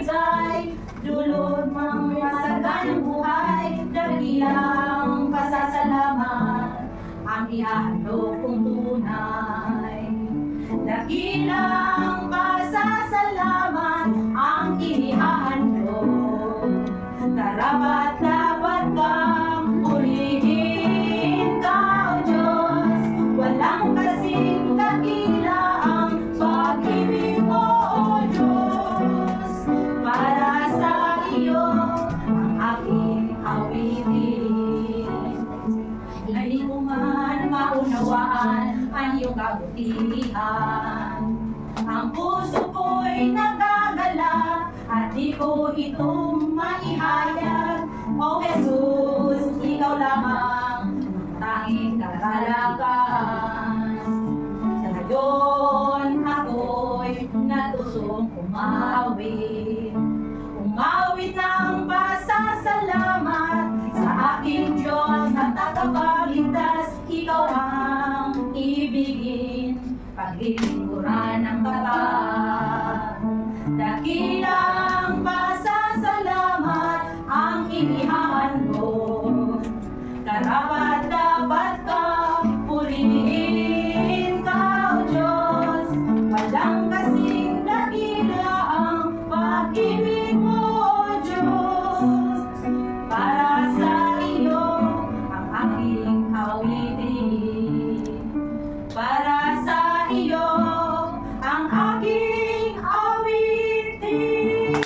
bigay, dulot mang masaganang buhay, dakilang pasasalamat ang ihandog kong tunay. Dakilang pasasalamat ang inihahandog, karapat-dapat kang purihin ka, O Diyos. Walang kasing dakila ang pag-ibig mo, O Diyos. Para sa iyo ang aking awitin. Hindi ko man maunawaan ang iyong kabutihan. Ang puso ko'y nagagala at di ko ito maihayag. O Jesus, ikaw lamang tanging kagalakan. Sa ngayon ako'y natusong umawit, umawit ng pasasalamat sa aking Diyos na tagapagligtas. Ikaw ang ibigin, paglilingkuran ng kapal. Dakilang pasasalamat ang inihahandog, karapat-dapat kang purihin ka, O Diyos. Walang kasing dakila ang pag-ibig mo, O Diyos. Para sa iyo ang aking awitin. Para sa iyo ang aking awitin.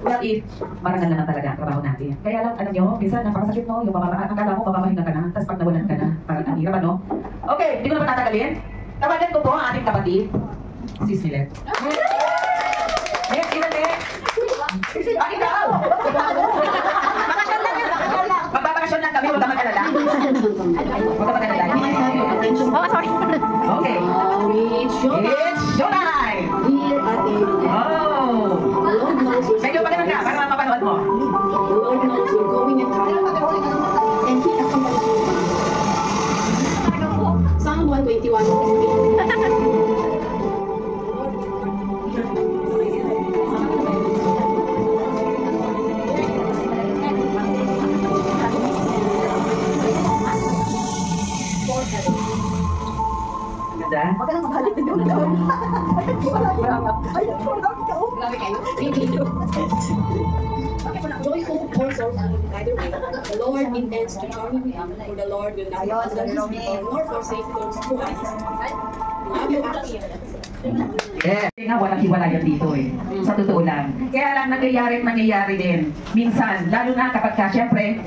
Well, if marangal naman talaga ang trabaho natin. Kaya lang, alam nyo, minsan napakasakit, no? Yung akala mo, mamahinga ka na, tapos pag nawalan ka na, parang ang hirap, ano? Okay, hindi ko naman tatagalin. Tawagan ko po ang ating kapatid, Sis Milet. Yes, Milet. Ah, ikaw! Magbabakasyon lang kami, huwag ka mag-alala. Huwag ka mag-alala. Oh, sorry. Okay. It's showtime! Oh! Medyo pagano'n ka, para mapanood mo. Psalm 121. Ganda? Huwag ka lang magalit. Grabe kayo. Joyful also either way. The Lord intends to charm you, for the Lord will not nor forsake those who ask. Love you, Aki. Yeah. Nga, walang hiwalayan dito eh. Sa totoo lang. Kaya lang nangyayari din. Minsan, lalo na kapag ka, syempre,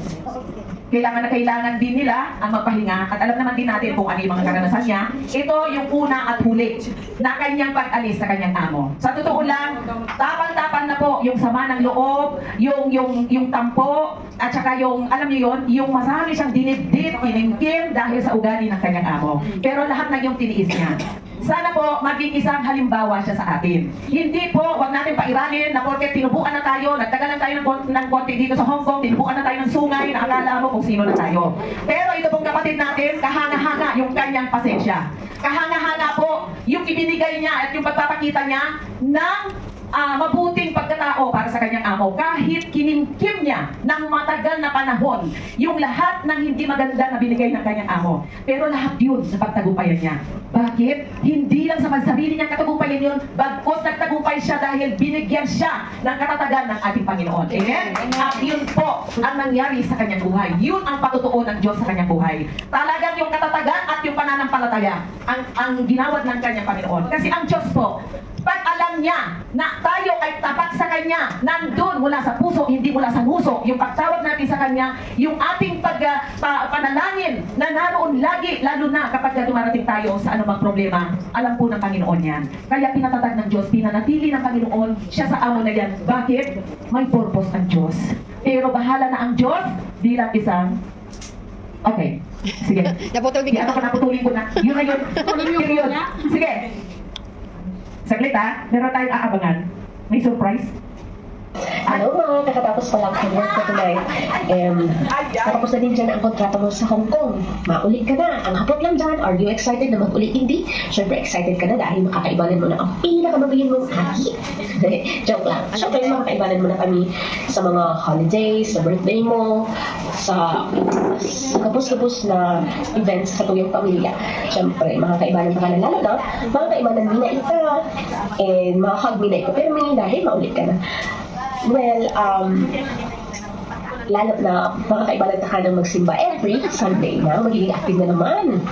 kailangan din nila ang magpahinga at alam naman din natin kung ano yung mga karanasan niya. Ito yung una at huli na kanyang pag-alis sa kanyang amo. Sa totoo lang, tapan-tapan na po yung sama ng loob, yung tampo, at saka yung, alam niyo yon, yung marami siyang dinibdib, kinimkim dahil sa ugali ng kanyang amo. Pero lahat na yung tiniis niya. Sana po maging isang halimbawa siya sa atin. Hindi po, wag natin pairanin na porket tinubuan na tayo, nagtagalan tayo ng konti dito sa Hong Kong, tinubuan na tayo ng sungay, na akala mo kung sino na tayo. Pero ito pong kapatid natin, kahanga-hanga yung kanyang pasensya. Kahanga-hanga po yung ibinigay niya at yung pagpapakita niya ng mabuting pagkatao para sa kanyang amo. Kahit kinimkim niya ng matagal na panahon yung lahat ng hindi maganda na binigay ng kanyang amo. Pero lahat yun sa pagtagumpayan niya. Bakit? Hindi lang sa pagsabili niyang katagumpayan yun, bagkos nagtagumpay siya dahil binigyan siya ng katatagan ng ating Panginoon. Amen? At yun po ang nangyari sa kanyang buhay. Yun ang patutuo ng Diyos sa kanyang buhay. Talagang yung katatagan at yung pananampalataya ang ginawad ng kanyang Panginoon. Kasi ang Diyos po, pag alam niya na tayo ay tapat sa Kanya, nandun mula sa puso, hindi mula sa nguso, yung pagtawag natin sa Kanya, yung ating panalangin na naroon lagi, lalo na kapag dumarating tayo sa anumang problema, alam po ng Panginoon yan. Kaya pinatatag ng Diyos, pinanatili ng Panginoon siya sa amo na yan. Bakit? May purpose ang Diyos. Pero bahala na ang Diyos bilang isang... Okay. Sige. Naputulin ko na. Yun na yun. Period. Sige. Saglit ha, meron tayong aabangan. May surprise. Hello mga kakatapos pa lang ng work ko tonight. Natapos na din dyan ang kontrata mo sa Hong Kong. Maulit ka na. Ang hapot lang dyan, are you excited na mag-ulit? Hindi. Siyempre excited ka na dahil makakaibanan mo na ang pinakamagaling mong aki. Joke lang. Siyempre makakaibanan mo na kami sa mga holidays, sa birthday mo, sa kapos-kapos na events sa tuyong pamilya. Siyempre, makakaibanan pa ka na, lalo na makakaibanan mo na ika and makahag mo na ika pero dahil maulit ka na. Well, lalo na makakaibanan ka ng magsimba every Sunday na magiging active na naman.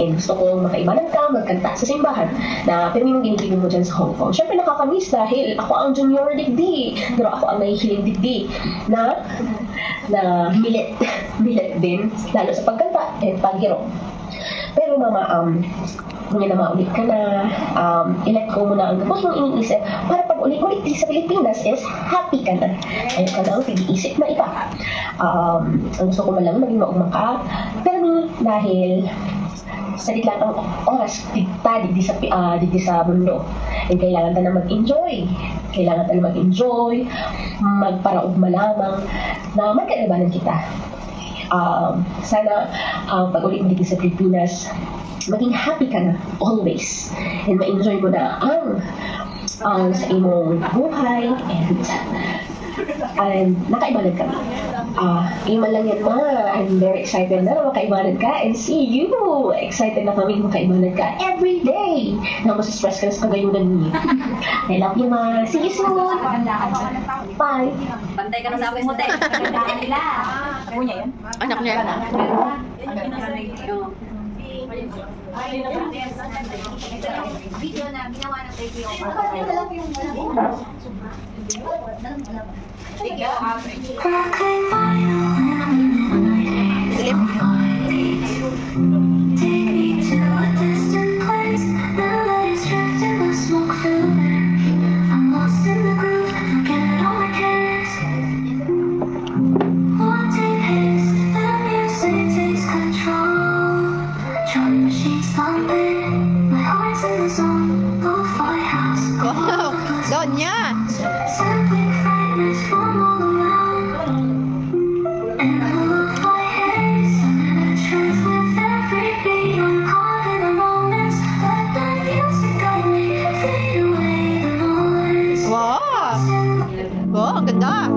And gusto kong makaibanan ka, magkanta sa simbahan na pero yung ginigilin mo dyan sa Hong Kong. Siyempre nakakamiss dahil ako ang junior digdi, pero ako ang nahihiling digdi na milit din, lalo sa pagkanta and paghiro. Pero mama, kung na maulit ka na, i-let go mo na ang tapos mong iniisip para pag ulit-ulit sa Pilipinas is happy ka na. Ayaw ka na ang pag-iisip na iba. Ang gusto ko man lang maging maugma ka, pero dahil salit lang ang oras digdi sa mundo. And kailangan ka na mag-enjoy. Magparaugma lamang na magkaibanan kita. Sana pag ulit sa Pilipinas, maging happy ka na always and ma-enjoy mo na ang sa imong buhay and nakaibanan kami. Iman lang yan ma, I'm very excited na makaibanan ka and see you. Excited na kami makaibanan ka every day na stress ka na sa kagayunan niyo. I love you ma, see you soon. Bye. Pantay ka na sa akin mo, te. Pagandaan nila. Ako niya yan? Anak niya. Video na, ginawa ng take yung Donya! Wow, ang ganda!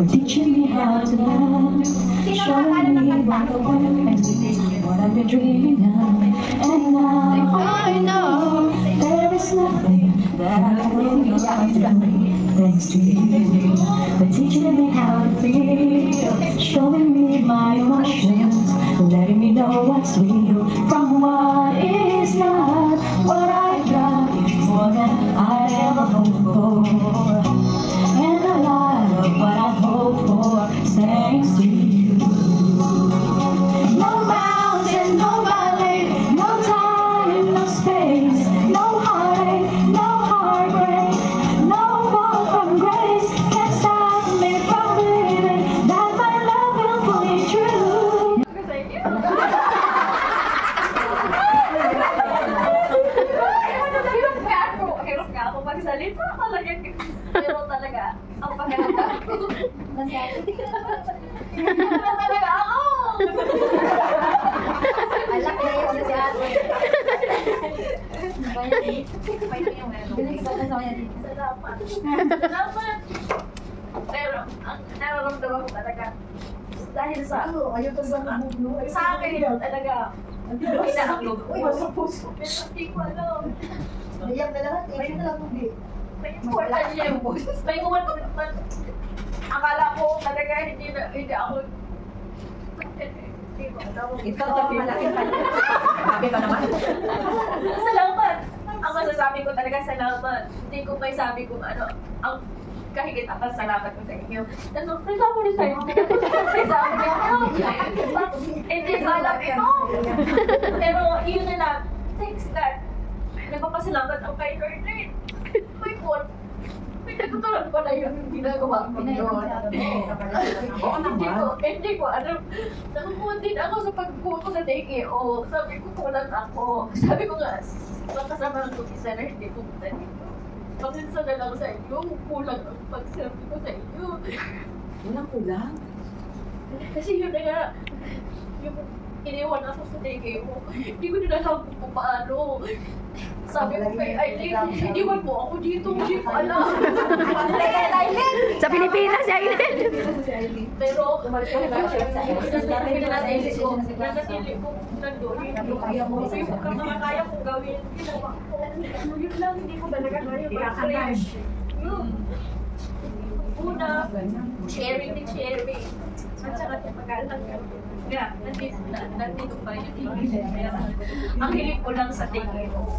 Teaching me how to love, showing me what I've been dreaming of. And now I know there is nothing that I will not do thanks to you. For teaching me how to feel, showing me my emotions, letting me know what's real from what is not. What I got is more than I ever hoped for. And a lot of what I hope for is thanks to you. No mountain, no valley, no time, no space, no heartache, no heartbreak, no fall from grace can stop me from believing that my love will fully true. Pagsalita talaga. Pero talaga, ang pakiramdam ko. Talaga ako! Alak na yun sa ate. Pwede yung Salamat. Pero, ang nararamdaman ko talaga, dahil sa akin talaga, inaaklog ko. Pero hindi ko alam. May important niya yung boses. May umat. Akala ko talaga hindi ako. Ito, malaking pala. Sabi ka naman. Salamat! Ang masasabi ko talaga, salamat. Hindi ko may sabi kung ano, ang kahigit ang salamat ko sa inyo. Nasa mo rin sa'yo. Sabi niya, hindi ko alam ito. Pero yun na lang, thanks God. Nagpapasalamat ako kay Lord. My God. May natutunan ko na yung ginagawa ko na yun. Hindi ko alam. Nakukuha din ako sa pagkuha ko sa TKO. Sabi ko, kulang ako. Sabi ko nga, makasama ng isa na hindi pumunta dito. Paminsa na lang sa inyo, kulang ang pagsabi ko sa inyo. Walang kulang. Kasi yun na nga, yung iniwan ako sa TKO, hindi ko na alam kung paano. Sabi ko kay Aileen, iniwan mo ako dito, hindi ko alam. Sa Pilipinas, Aileen. Pero, nasasabi na natin ko, nanatili ko nandun, yung mga kaya kong gawin, ginawa ko. Yun lang, hindi ko talaga kaya mag-fresh. Una, sharing. At saka pagkalagang. Kaya, nandito pa rin yung tingin. Ang hilig ko lang sa tingin ko,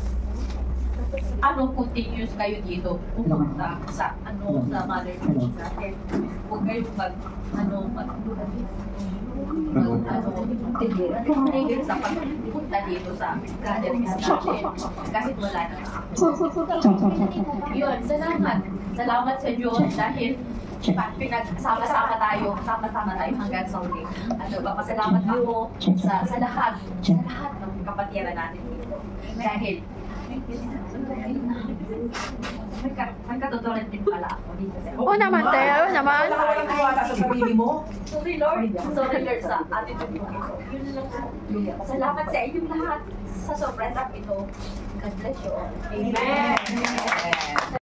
anong continuous kayo dito? Pupunta sa Mother Church natin. Huwag kayong tigil sa pagpunta dito sa gatherings natin. Kasi wala na. Yun, salamat. Salamat sa Diyos dahil pinagsama-sama tayo hanggang sa uli. At nagpapasalamat ako sa lahat ng kapatiran natin dito. Dahil may katotohanan din pala ako dito. Oo naman, Teo. Naman. Sa sarili mo? Sorry Lord sa attitude mo ito. Yun lang. Salamat sa inyong lahat sa sorpresang ito. God bless you all. Amen.